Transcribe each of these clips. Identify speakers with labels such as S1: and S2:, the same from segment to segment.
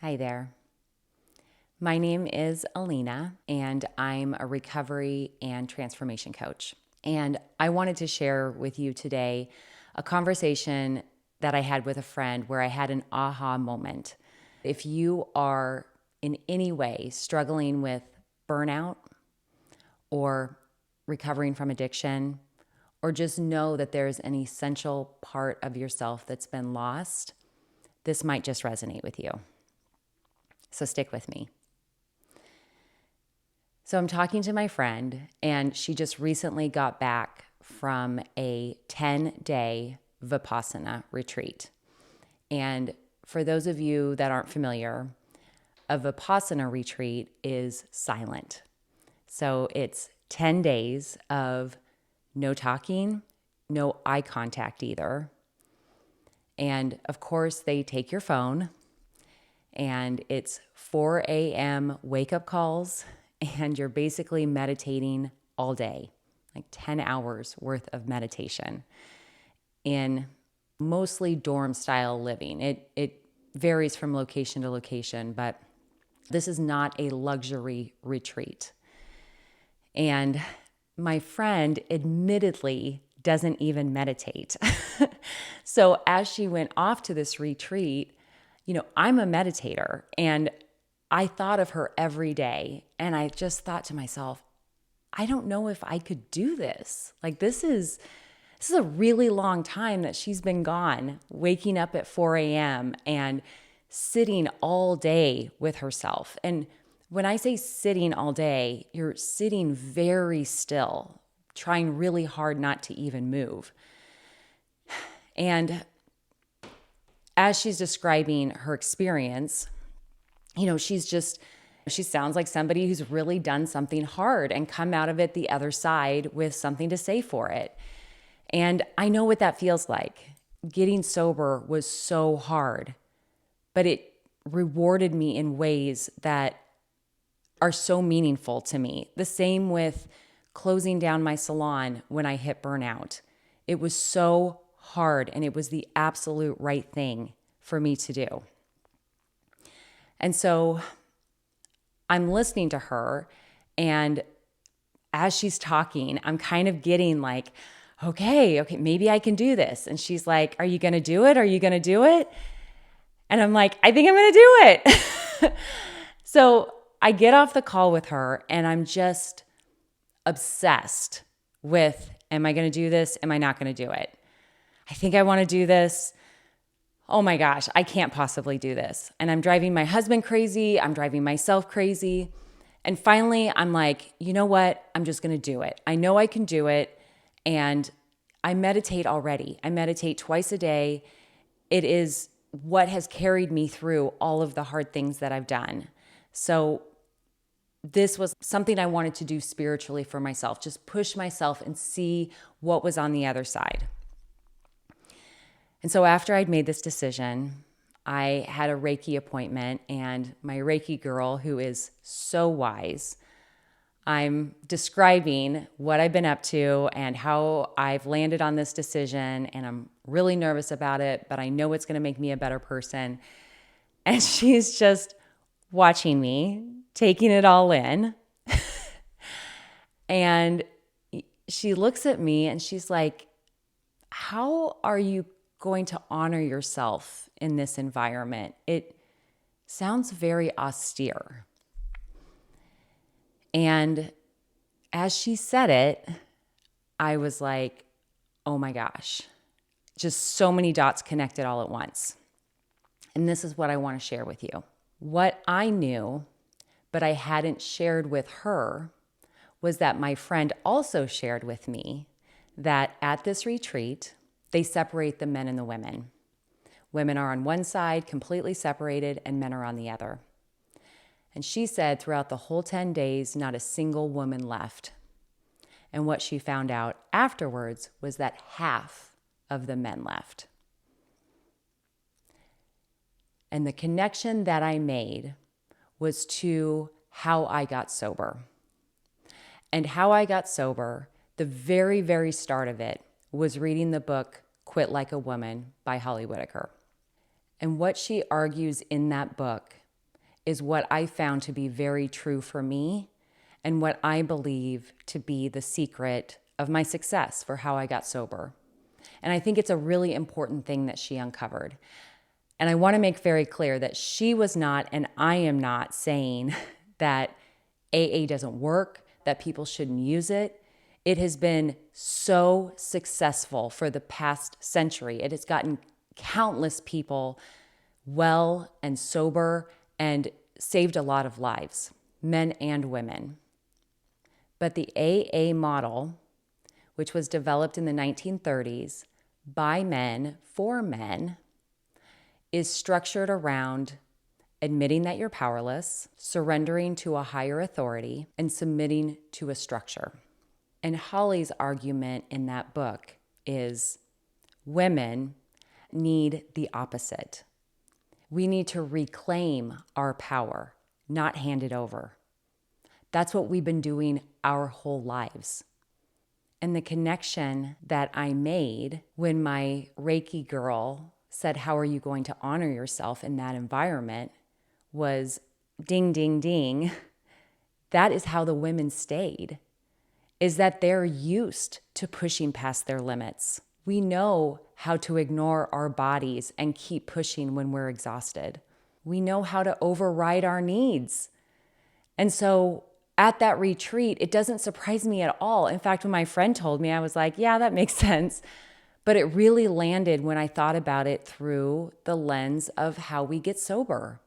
S1: Hi there. My name is Alina, and I'm a recovery and transformation coach. And I wanted to share with you today a conversation that I had with a friend where I had an aha moment. If you are in any way struggling with burnout or recovering from addiction, or just know that there's an essential part of yourself that's been lost, this might just resonate with you. So stick with me. So I'm talking to my friend, and she just recently got back from a 10-day Vipassana retreat. And for those of you that aren't familiar, a Vipassana retreat is silent. So it's 10 days of no talking, no eye contact either. And of course, they take your phone, and it's 4 a.m. wake-up calls, and you're basically meditating all day, like 10 hours worth of meditation in mostly dorm-style living. It varies from location to location, but this is not a luxury retreat. And my friend admittedly doesn't even meditate. So as she went off to this retreat, I'm a meditator, and I thought of her every day, and I just thought to myself, I don't know if I could do this. Like this is a really long time that she's been gone, waking up at 4 a.m. and sitting all day with herself. And when I say sitting all day, you're sitting very still, trying really hard not to even move. And as she's describing her experience, she sounds like somebody who's really done something hard and come out of it the other side with something to say for it. And I know what that feels like. Getting sober was so hard, but it rewarded me in ways that are so meaningful to me. The same with closing down my salon when I hit burnout. It was so hard, and it was the absolute right thing for me to do. And so I'm listening to her, and as she's talking, I'm kind of getting like, okay, maybe I can do this. And she's like, are you going to do it? Are you going to do it? And I'm like, I think I'm going to do it. So I get off the call with her, and I'm just obsessed with, am I going to do this? Am I not going to do it? I think I want to do this. Oh my gosh, I can't possibly do this. And I'm driving my husband crazy. I'm driving myself crazy. And finally, I'm like, you know what? I'm just going to do it. I know I can do it. And I meditate already. I meditate twice a day. It is what has carried me through all of the hard things that I've done. So this was something I wanted to do spiritually for myself, just push myself and see what was on the other side. And so after I'd made this decision, I had a Reiki appointment, and my Reiki girl, who is so wise, I'm describing what I've been up to and how I've landed on this decision, and I'm really nervous about it, but I know it's going to make me a better person. And she's just watching me, taking it all in. And she looks at me and she's like, how are you going to honor yourself in this environment? It sounds very austere. And as she said it, I was like, oh my gosh, just so many dots connected all at once. And this is what I want to share with you. What I knew, but I hadn't shared with her, was that my friend also shared with me that at this retreat, they separate the men and the women. Women are on one side, completely separated, and men are on the other. And she said throughout the whole 10 days, not a single woman left. And what she found out afterwards was that half of the men left. And the connection that I made was to how I got sober. And how I got sober, the very, very start of it was reading the book Quit Like a Woman by Holly Whitaker. And what she argues in that book is what I found to be very true for me and what I believe to be the secret of my success for how I got sober. And I think it's a really important thing that she uncovered. And I want to make very clear that she was not, and I am not, saying that AA doesn't work, that people shouldn't use it. It has been so successful for the past century. It has gotten countless people well and sober and saved a lot of lives, men and women. But the AA model, which was developed in the 1930s by men for men, is structured around admitting that you're powerless, surrendering to a higher authority, and submitting to a structure. And Holly's argument in that book is women need the opposite. We need to reclaim our power, not hand it over. That's what we've been doing our whole lives. And the connection that I made when my Reiki girl said, "How are you going to honor yourself in that environment?" was ding, ding, ding. That is how the women stayed, is that they're used to pushing past their limits. We know how to ignore our bodies and keep pushing when we're exhausted. We know how to override our needs. And so at that retreat, it doesn't surprise me at all. In fact, when my friend told me, I was like, yeah, that makes sense. But it really landed when I thought about it through the lens of how we get sober.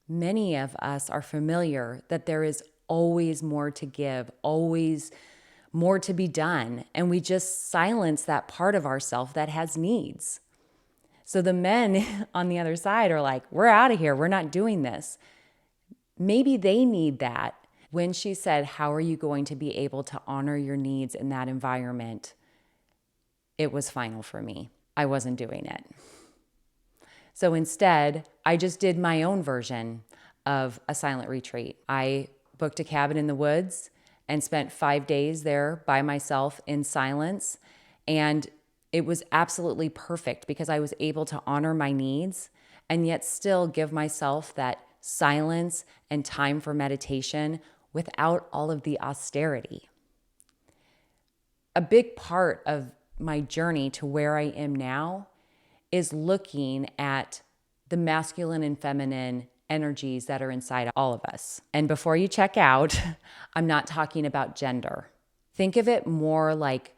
S1: Many of us are familiar that there is always more to give, always more to be done. And we just silence that part of ourselves that has needs. So the men on the other side are like, we're out of here. We're not doing this. Maybe they need that. When she said, how are you going to be able to honor your needs in that environment? It was final for me. I wasn't doing it. So instead, I just did my own version of a silent retreat. I booked a cabin in the woods and spent 5 days there by myself in silence. And it was absolutely perfect because I was able to honor my needs and yet still give myself that silence and time for meditation without all of the austerity. A big part of my journey to where I am now is looking at the masculine and feminine energies that are inside all of us. And before you check out, I'm not talking about gender. Think of it more like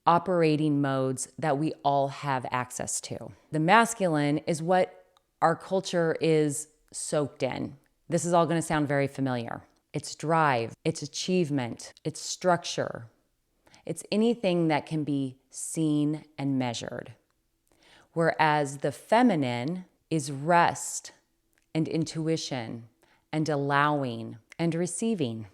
S1: operating modes that we all have access to. The masculine is what our culture is soaked in. This is all going to sound very familiar. It's drive, it's achievement, it's structure. It's anything that can be seen and measured. Whereas the feminine is rest and intuition and allowing and receiving.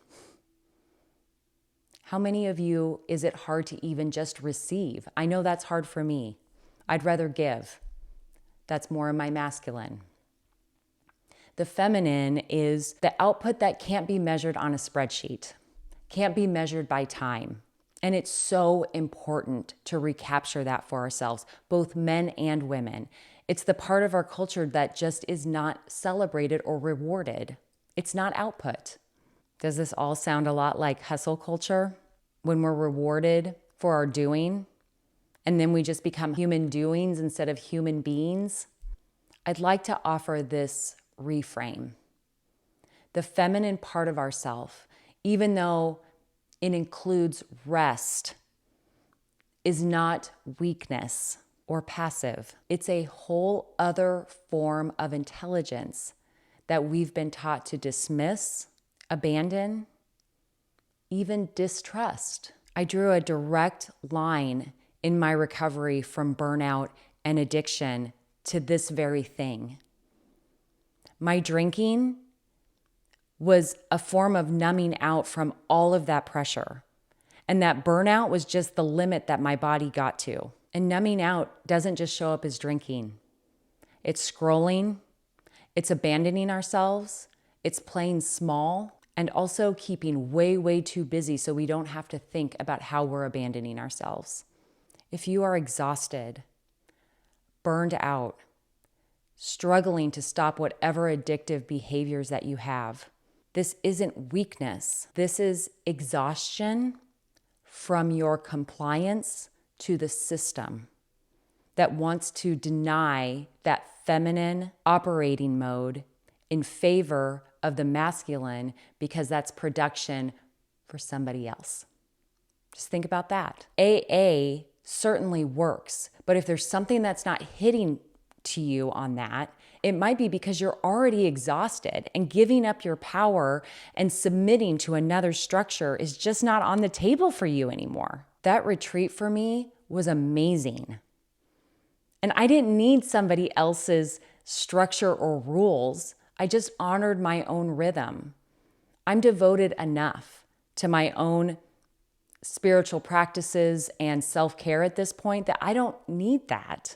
S1: How many of you is it hard to even just receive? I know that's hard for me. I'd rather give. That's more of my masculine. The feminine is the output that can't be measured on a spreadsheet, can't be measured by time. And it's so important to recapture that for ourselves, both men and women. It's the part of our culture that just is not celebrated or rewarded. It's not output. Does this all sound a lot like hustle culture? When we're rewarded for our doing, and then we just become human doings instead of human beings? I'd like to offer this reframe. The feminine part of ourself, even though it includes rest, is not weakness or passive. It's a whole other form of intelligence that we've been taught to dismiss, abandon, even distrust. I drew a direct line in my recovery from burnout and addiction to this very thing. My drinking was a form of numbing out from all of that pressure. And that burnout was just the limit that my body got to. And numbing out doesn't just show up as drinking. It's scrolling, it's abandoning ourselves, it's playing small, and also keeping way, way too busy so we don't have to think about how we're abandoning ourselves. If you are exhausted, burned out, struggling to stop whatever addictive behaviors that you have. This isn't weakness. This is exhaustion from your compliance to the system that wants to deny that feminine operating mode in favor of the masculine because that's production for somebody else. Just think about that. AA certainly works, but if there's something that's not hitting to you on that, it might be because you're already exhausted and giving up your power and submitting to another structure is just not on the table for you anymore. That retreat for me was amazing. And I didn't need somebody else's structure or rules. I just honored my own rhythm. I'm devoted enough to my own spiritual practices and self-care at this point that I don't need that.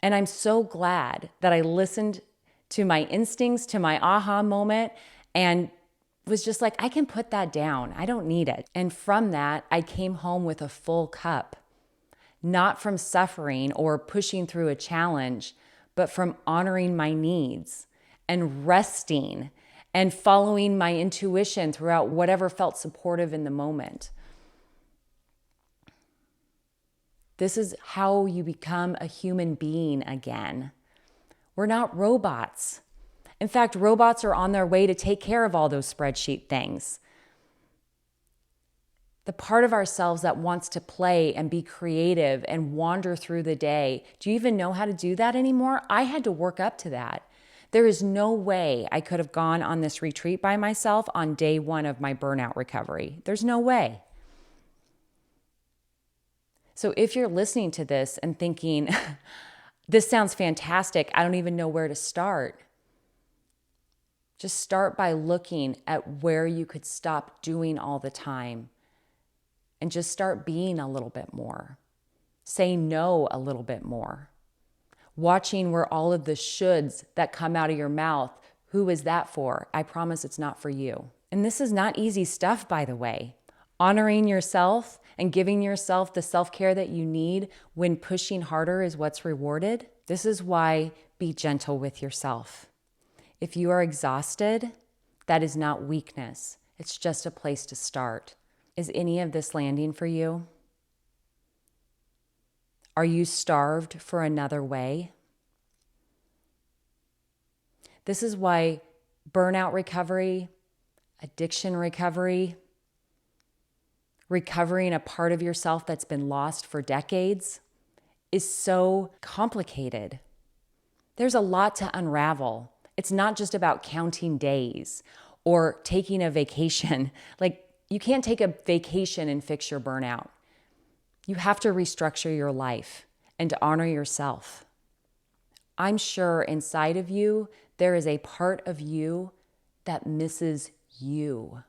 S1: And I'm so glad that I listened to my instincts, to my aha moment, and was just like, I can put that down. I don't need it. And from that, I came home with a full cup, not from suffering or pushing through a challenge, but from honoring my needs and resting and following my intuition throughout whatever felt supportive in the moment. This is how you become a human being again. We're not robots. In fact, robots are on their way to take care of all those spreadsheet things. The part of ourselves that wants to play and be creative and wander through the day, do you even know how to do that anymore? I had to work up to that. There is no way I could have gone on this retreat by myself on day one of my burnout recovery. There's no way. So if you're listening to this and thinking, this sounds fantastic, I don't even know where to start, just start by looking at where you could stop doing all the time and just start being a little bit more. Say no a little bit more. Watching where all of the shoulds that come out of your mouth, who is that for? I promise it's not for you. And this is not easy stuff, by the way. Honoring yourself and giving yourself the self-care that you need when pushing harder is what's rewarded. This is why be gentle with yourself. If you are exhausted, that is not weakness. It's just a place to start. Is any of this landing for you? Are you starved for another way? This is why burnout recovery, addiction recovery, recovering a part of yourself that's been lost for decades is so complicated. There's a lot to unravel. It's not just about counting days or taking a vacation. Like, you can't take a vacation and fix your burnout. You have to restructure your life and to honor yourself. I'm sure inside of you, there is a part of you that misses you.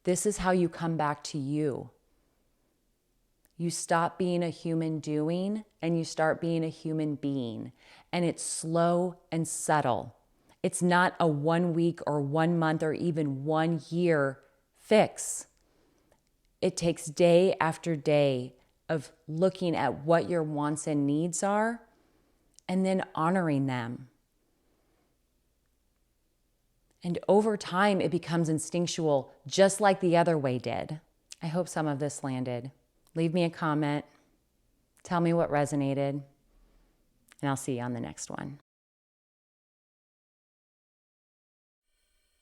S1: This is how you come back to you. You stop being a human doing and you start being a human being. And it's slow and subtle. It's not a 1 week or 1 month or even 1 year fix. It takes day after day of looking at what your wants and needs are and then honoring them. And over time, it becomes instinctual, just like the other way did. I hope some of this landed. Leave me a comment. Tell me what resonated. And I'll see you on the next one.